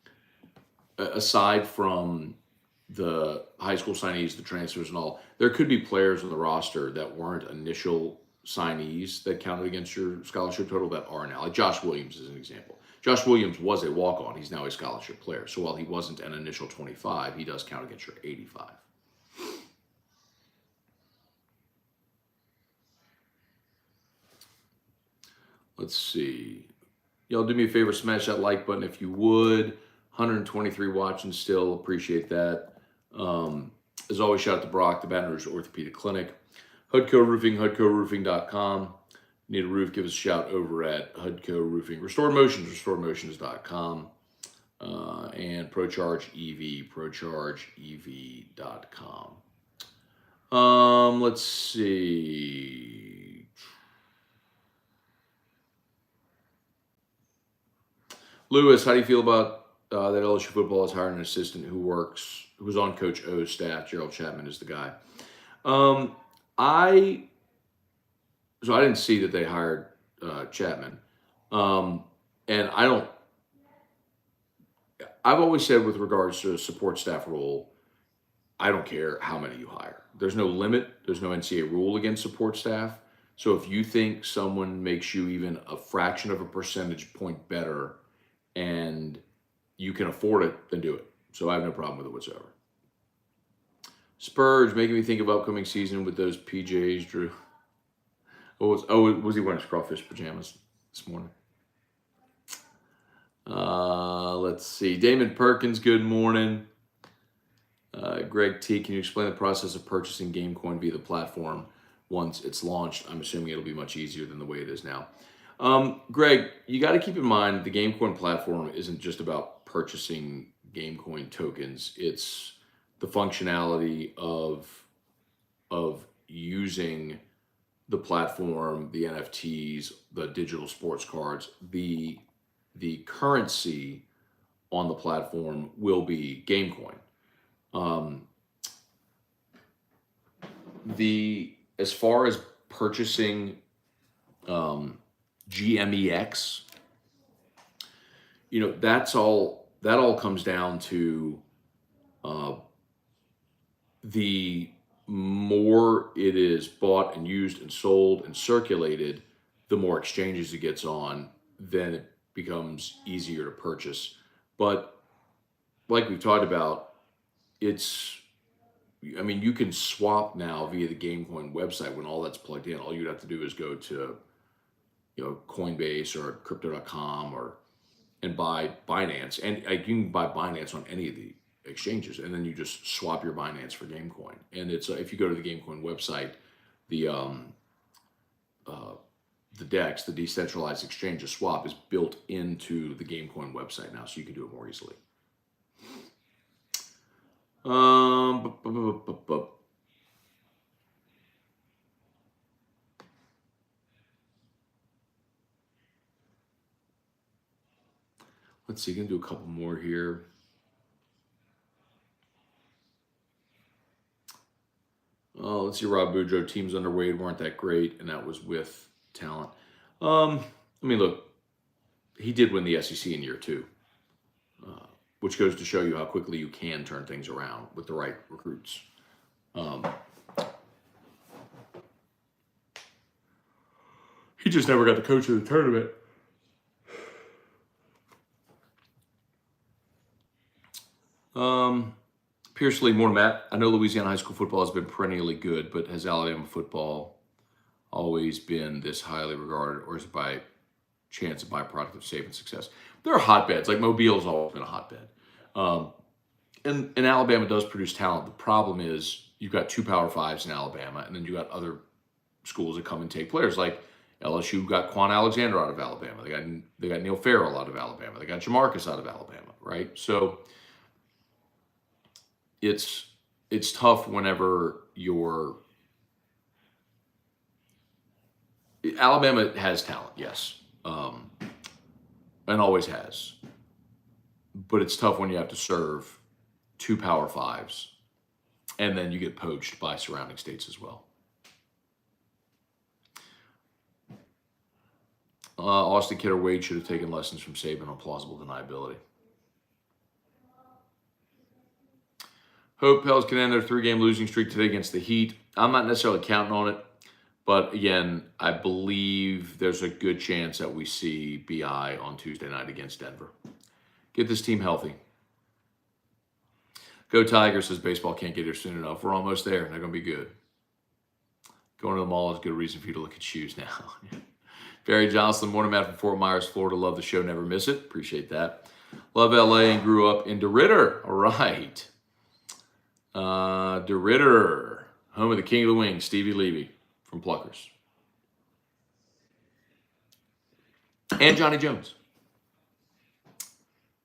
the high school signees, the transfers and all, there could be players on the roster that weren't initial signees that counted against your scholarship total that are now. Like Josh Williams is an example. Josh Williams was a walk-on. He's now a scholarship player. So while he wasn't an initial 25, he does count against your 85. Let's see. Y'all do me a favor, smash that like button if you would. 123 watching still. Appreciate that. As always, shout out to Brock, the Baton Rouge Orthopedic Clinic. Hudco Roofing, HudcoRoofing.com. Need a roof, give us a shout over at Hudco Roofing. Restored Motions, RestoredMotions.com. And ProCharge EV, ProChargeEV.com. Let's see. Lewis, how do you feel about that LSU football is hiring an assistant who's on Coach O's staff? Gerald Chapman is the guy. I didn't see that they hired Chapman. And I've always said with regards to a support staff role, I don't care how many you hire. There's no limit. There's no NCAA rule against support staff. So if you think someone makes you even a fraction of a percentage point better and you can afford it, then do it. So I have no problem with it whatsoever. Spurs making me think of upcoming season with those PJs, Drew. Was he wearing his crawfish pajamas this morning? Let's see. Damon Perkins, good morning. Greg T, can you explain the process of purchasing Gamecoin via the platform once it's launched? I'm assuming it'll be much easier than the way it is now. Greg, you got to keep in mind the Gamecoin platform isn't just about purchasing Gamecoin tokens. It's the functionality of using the platform, the NFTs, the digital sports cards. The currency on the platform will be Gamecoin. As far as purchasing GMEX, that all comes down to the more it is bought and used and sold and circulated, the more exchanges it gets on, then it becomes easier to purchase. But like we've talked about, you can swap now via the Gamecoin website when all that's plugged in. All you'd have to do is go to, Coinbase or Crypto.com and buy Binance, and you can buy Binance on any of the exchanges, and then you just swap your Binance for Gamecoin. And it's if you go to the Gamecoin website, the DEX, the decentralized exchange of swap, is built into the Gamecoin website now, so you can do it more easily. Let's see, gonna do a couple more here. Let's see, Rob Boudreaux, teams under Wade weren't that great, and that was with talent. Look, he did win the SEC in year 2, which goes to show you how quickly you can turn things around with the right recruits. He just never got the coach of the tournament. Pierce Lee, more Matt. I know Louisiana high school football has been perennially good, but has Alabama football always been this highly regarded, or is it by chance a byproduct of Saban's success? There are hotbeds. Like Mobile's always been a hotbed. And Alabama does produce talent. The problem is you've got 2 Power 5s in Alabama, and then you got other schools that come and take players. Like LSU got Quan Alexander out of Alabama. They got Neil Farrell out of Alabama. They got Jamarcus out of Alabama, right? So it's tough whenever Alabama has talent, yes, and always has. But it's tough when you have to serve 2 Power 5s, and then you get poached by surrounding states as well. Austin Kidder Wade should have taken lessons from Saban on plausible deniability. Hope Pels can end their 3-game losing streak today against the Heat. I'm not necessarily counting on it, but again, I believe there's a good chance that we see BI on Tuesday night against Denver. Get this team healthy. Go Tigers, says baseball can't get here soon enough. We're almost there. They're going to be good. Going to the mall is a good reason for you to look at shoes now. Barry Johnson, morning Matt from Fort Myers, Florida. Love the show. Never miss it. Appreciate that. Love LA and grew up in DeRidder. All right. DeRidder, home of the King of the Wings, Stevie Levy from Pluckers. And Johnny Jones.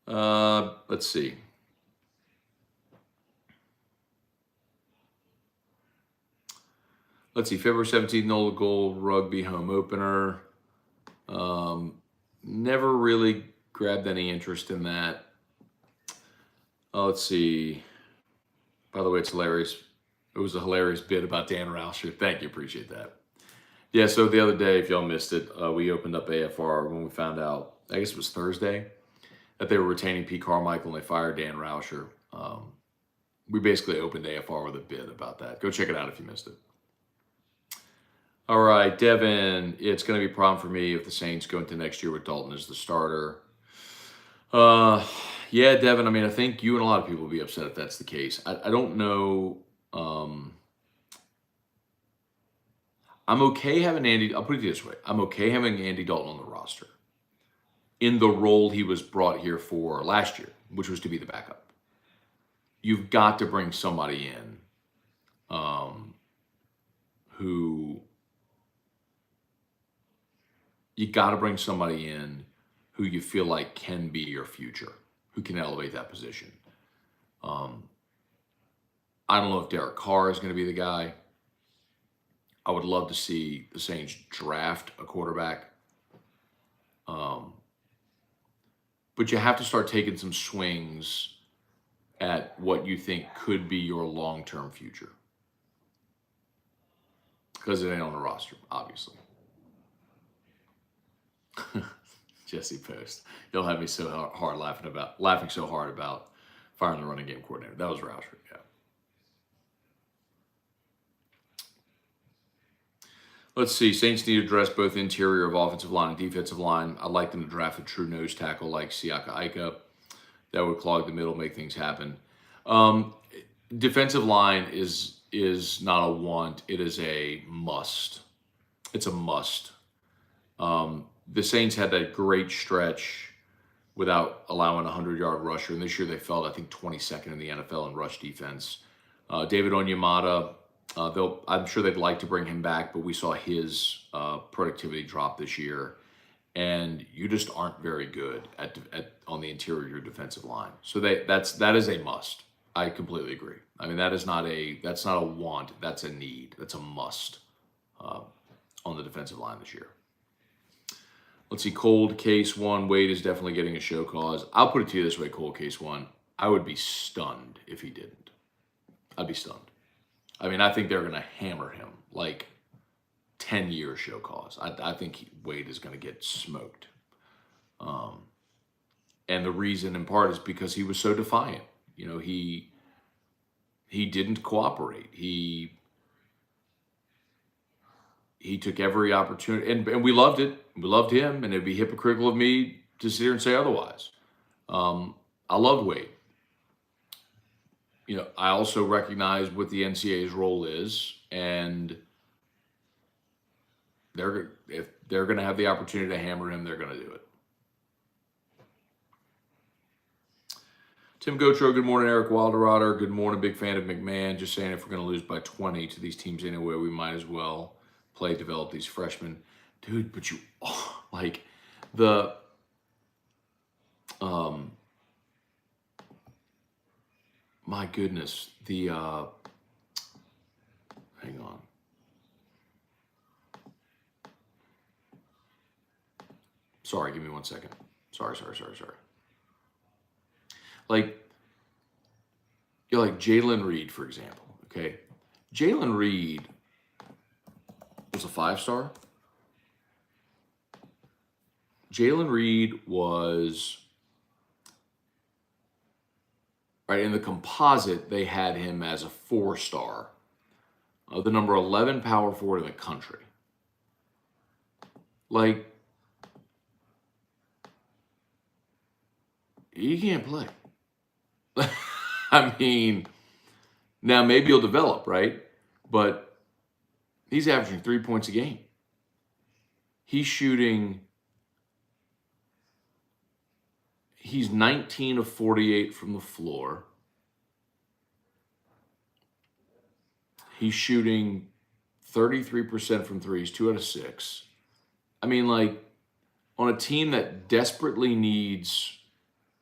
Let's see. February 17th, Nola Gold Rugby home opener. Never really grabbed any interest in that. Let's see. By the way, it's hilarious. It was a hilarious bit about Dan Rauscher. Thank you. Appreciate that. Yeah, so the other day, if y'all missed it, we opened up AFR when we found out, I guess it was Thursday, that they were retaining Pete Carmichael and they fired Dan Rauscher. We basically opened AFR with a bit about that. Go check it out if you missed it. All right, Devin, it's going to be a problem for me if the Saints go into next year with Dalton as the starter. Yeah, Devin, I mean, I think you and a lot of people will be upset if that's the case. I don't know. I'm okay having Andy. I'll put it this way. I'm okay having Andy Dalton on the roster in the role he was brought here for last year, which was to be the backup. You've got to bring somebody in who you feel like can be your future, who can elevate that position. I don't know if Derek Carr is going to be the guy. I would love to see the Saints draft a quarterback. But you have to start taking some swings at what you think could be your long-term future. Because it ain't on the roster, obviously. Jesse Post. He'll have me so hard laughing so hard about firing the running game coordinator. That was Rauscher, yeah. Let's see. Saints need to address both interior of offensive line and defensive line. I'd like them to draft a true nose tackle like Siaka Ika. That would clog the middle, make things happen. Defensive line is not a want. It is a must. It's a must. The Saints had that great stretch without allowing a 100-yard rusher. And this year they fell, I think, 22nd in the NFL in rush defense. David Onyemata, I'm sure they'd like to bring him back, but we saw his productivity drop this year. And you just aren't very good on the interior of your defensive line. So that is a must. I completely agree. I mean, that's not a want. That's a need. That's a must on the defensive line this year. Let's see. Cold case one. Wade is definitely getting a show cause. I'll put it to you this way, cold case one. I would be stunned if he didn't. I'd be stunned. I mean, I think they're going to hammer him like 10-year show cause. I think Wade is going to get smoked. And the reason in part is because he was so defiant. You know, he didn't cooperate. He took every opportunity, and we loved it. We loved him, and it'd be hypocritical of me to sit here and say otherwise. I loved Wade. You know, I also recognize what the NCAA's role is, and if they're going to have the opportunity to hammer him, they're going to do it. Tim Gotro, good morning. Eric Wilderotter, good morning. Big fan of McMahon. Just saying, if we're going to lose by 20 to these teams anyway, we might as well develop these freshmen. Dude, but my goodness, hang on. Sorry, give me 1 second. Sorry. Like Jalen Reed, for example, okay? Jalen Reed was a 5-star. Jalen Reed was, right, in the composite, they had him as a 4-star. The number 11 power forward in the country. Like, he can't play. I mean, now maybe he'll develop, right? But he's averaging 3 points a game. He's 19 of 48 from the floor. He's shooting 33% from threes, 2 out of 6. I mean, like, on a team that desperately needs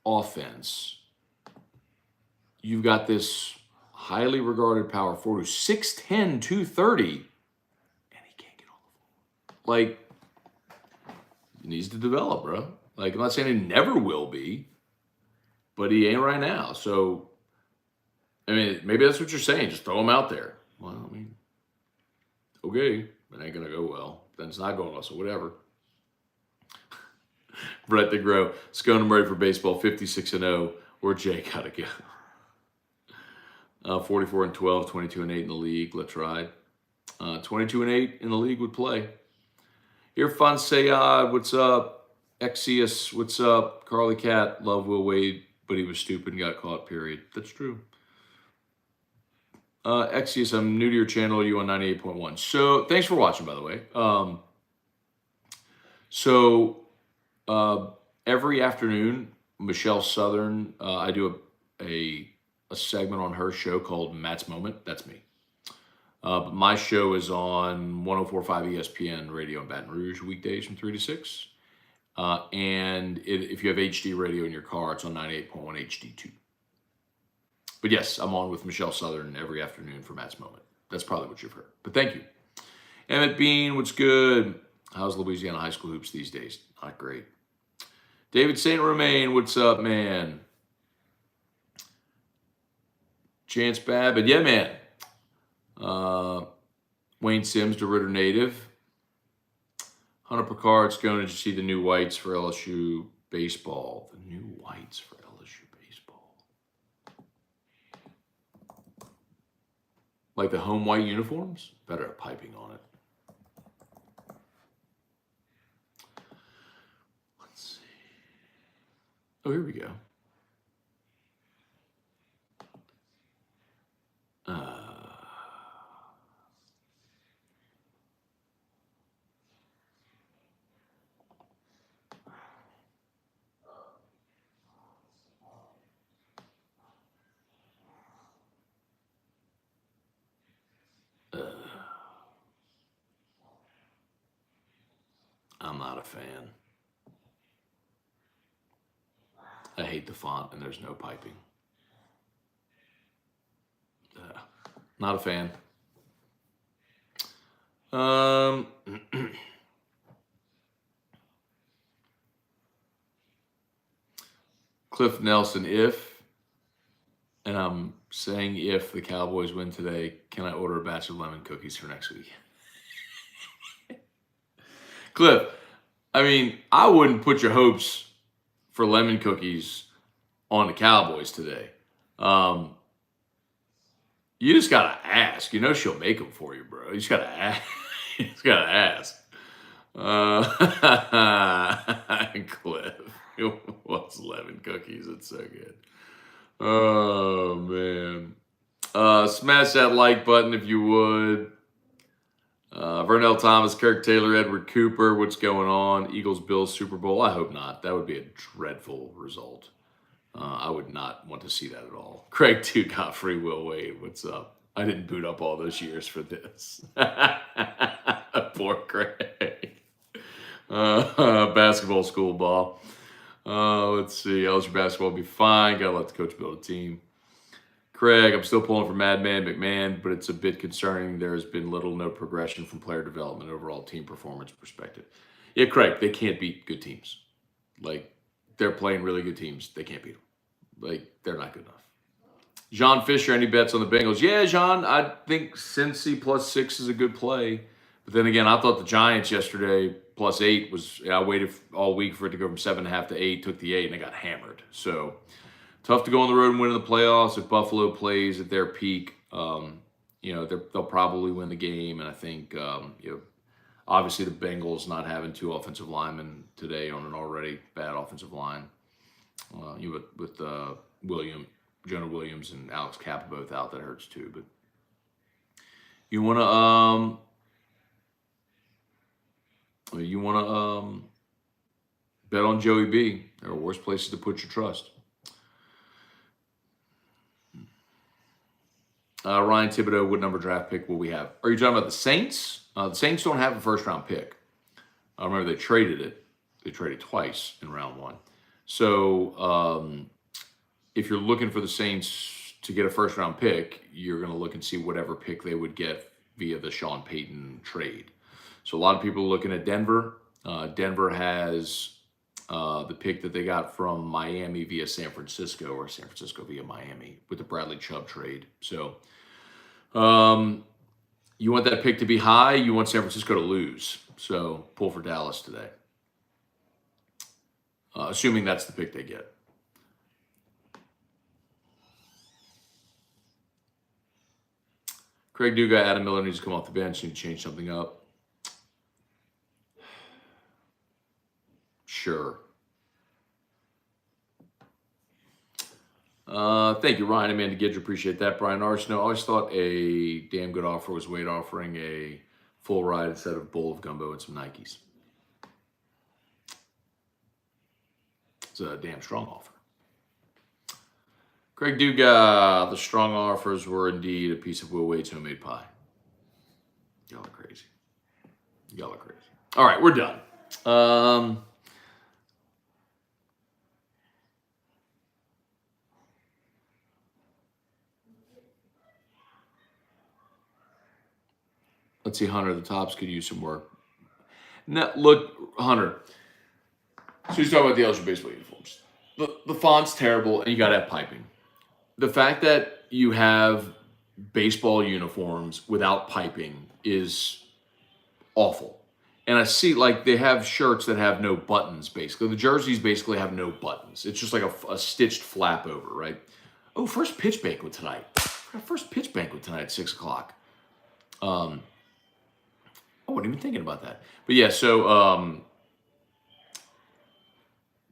offense, you've got this highly regarded power forward who's 6'10", 230, and he can't get on the floor. Like, he needs to develop, bro. Like, I'm not saying he never will be, but he ain't right now. So, I mean, maybe that's what you're saying. Just throw him out there. Well, I mean, okay, it ain't going to go well. Then it's not going well, so whatever. Brett DeGrow, Scone and Murray for baseball, 56-0. Where Jay got to go. 44-12, 22-8 in the league. Let's ride. 22-8 in the league would play. Here, Fun Sayad, what's up? Exius, what's up? Carly Cat, love Will Wade, but he was stupid and got caught, period. That's true. Exius, I'm new to your channel, you on 98.1. So, thanks for watching, by the way. Every afternoon, Michelle Southern, I do a segment on her show called Matt's Moment. That's me. But my show is on 104.5 ESPN radio in Baton Rouge weekdays from 3 to 6. And if you have HD radio in your car, it's on 98.1 HD2. But yes, I'm on with Michelle Southern every afternoon for Matt's Moment. That's probably what you've heard. But thank you. Emmett Bean, what's good? How's Louisiana high school hoops these days? Not great. David St. Romain, what's up, man? Chance Babbitt, yeah, man. Wayne Sims, DeRitter native. Hunter Picard, Scone, did you see the new whites for LSU baseball? The new whites for LSU baseball. Like the home white uniforms? Better have piping on it. Let's see. Oh, here we go. I'm not a fan. I hate the font and there's no piping. Not a fan. Cliff Nelson, and I'm saying if the Cowboys win today, can I order a batch of lemon cookies for next week? Cliff, I mean, I wouldn't put your hopes for lemon cookies on the Cowboys today. You just gotta ask. You know she'll make them for you, bro. You just gotta ask. You just gotta ask. Cliff, what's lemon cookies? It's so good. Oh man. Smash that like button if you would. Vernell Thomas, Kirk Taylor, Edward Cooper, what's going on? Eagles, Bills, Super Bowl? I hope not. That would be a dreadful result. I would not want to see that at all. Craig too got free Will Wade. What's up? I didn't boot up all those years for this. Poor Craig. Basketball school ball. Let's see. LSU basketball will be fine. Got to let the coach build a team. Craig, I'm still pulling for Madman McMahon, but it's a bit concerning. There has been little no progression from player development, overall team performance perspective. Yeah, Craig, they can't beat good teams. Like, they're playing really good teams. They can't beat them. Like, they're not good enough. John Fisher, any bets on the Bengals? Yeah, John, I think Cincy +6 is a good play. But then again, I thought the Giants yesterday +8 was, I waited all week for it to go from 7.5 to 8, took the 8, and they got hammered. So, tough to go on the road and win in the playoffs. If Buffalo plays at their peak, they'll probably win the game. And I think, obviously the Bengals not having two offensive linemen today on an already bad offensive line. With Jonah Williams and Alex Kappa both out, that hurts too. But you want to bet on Joey B. There are worse places to put your trust. Ryan Thibodeau, what number draft pick will we have? Are you talking about the Saints? The Saints don't have a first-round pick. I remember they traded it. They traded twice in round one. So if you're looking for the Saints to get a first-round pick, you're going to look and see whatever pick they would get via the Sean Payton trade. So a lot of people are looking at Denver. Denver has the pick that they got from Miami via San Francisco, or San Francisco via Miami with the Bradley Chubb trade. So you want that pick to be high. You want San Francisco to lose. So pull for Dallas today. Assuming that's the pick they get. Craig Duga, Adam Miller needs to come off the bench and change something up. Sure. Thank you, Ryan. Amanda Gidge, appreciate that. Brian Arsenault, always thought a damn good offer was Wade offering a full ride instead of a bowl of gumbo and some Nikes. It's a damn strong offer. Craig Duga, the strong offers were indeed a piece of Will Wade's homemade pie. Y'all are crazy. Y'all are crazy. All right, we're done. Let's see, Hunter, the tops could use some work. Now, look, Hunter. So he's talking about the LSU baseball uniforms. The font's terrible, and you got to have piping. The fact that you have baseball uniforms without piping is awful. And I see, like, they have shirts that have no buttons, basically. The jerseys basically have no buttons. It's just like a stitched flap over, right? Oh, first pitch banquet tonight. First pitch banquet tonight at 6 o'clock. I wasn't even thinking about that. But yeah, so,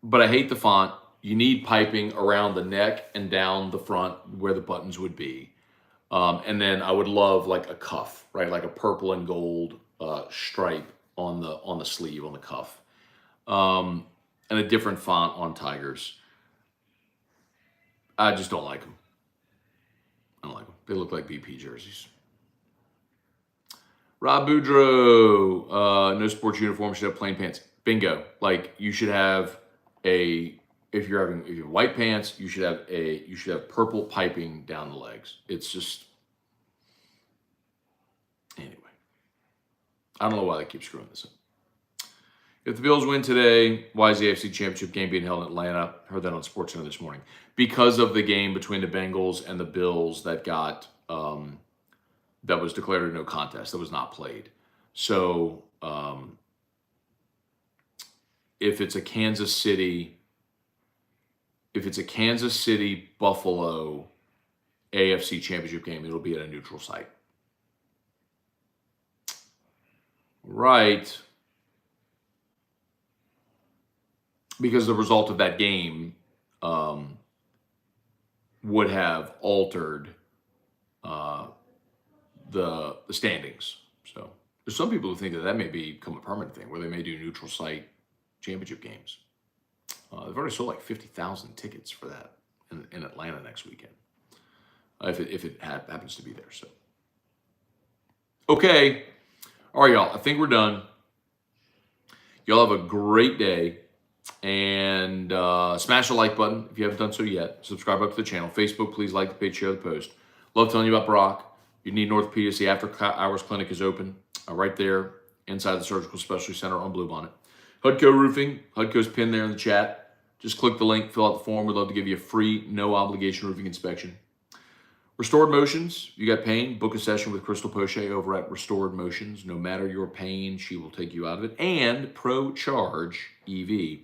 but I hate the font. You need piping around the neck and down the front where the buttons would be. And then I would love like a cuff, right? Like a purple and gold stripe on the sleeve, on the cuff. And a different font on Tigers. I just don't like them. I don't like them. They look like BP jerseys. Rob Boudreaux, no sports uniform, should have plain pants. Bingo. Like, you should have if you have white pants, you should have purple piping down the legs. It's just, anyway. I don't know why they keep screwing this up. If the Bills win today, why is the AFC Championship game being held in Atlanta? Heard that on SportsCenter this morning. Because of the game between the Bengals and the Bills that got that was declared a no contest, that was not played. So if it's a Kansas City Buffalo AFC Championship game, it'll be at a neutral site. Right. Because the result of that game would have altered the standings. So there's some people who think that may become a permanent thing, where they may do neutral site championship games. They've already sold like 50,000 tickets for that in Atlanta next weekend, if it happens to be there. So, okay, all right, y'all. I think we're done. Y'all have a great day. And smash the like button if you haven't done so yet. Subscribe up to the channel. Facebook, please like the page, share the post. Love telling you about Brock. You need orthopedics. The after hours clinic is open right there inside the Surgical Specialty Center on Bluebonnet. Hudco Roofing. Hudco's pinned there in the chat. Just click the link, fill out the form. We'd love to give you a free, no obligation roofing inspection. Restored Motions. You got pain? Book a session with Crystal Poche over at Restored Motions. No matter your pain, she will take you out of it. And ProCharge EV.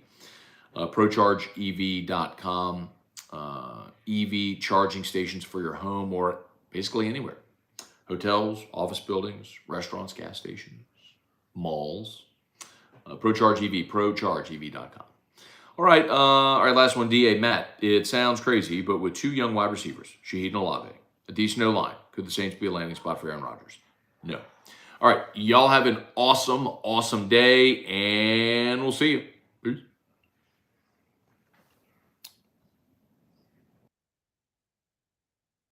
ProChargeEV.com. EV charging stations for your home or basically anywhere. Hotels, office buildings, restaurants, gas stations, malls. ProCharge EV, ProChargeEV.com. All right, last one, DA Matt. It sounds crazy, but with two young wide receivers, Shaheed and Olave, a decent O-line, could the Saints be a landing spot for Aaron Rodgers? No. All right, y'all have an awesome, awesome day, and we'll see you. Peace.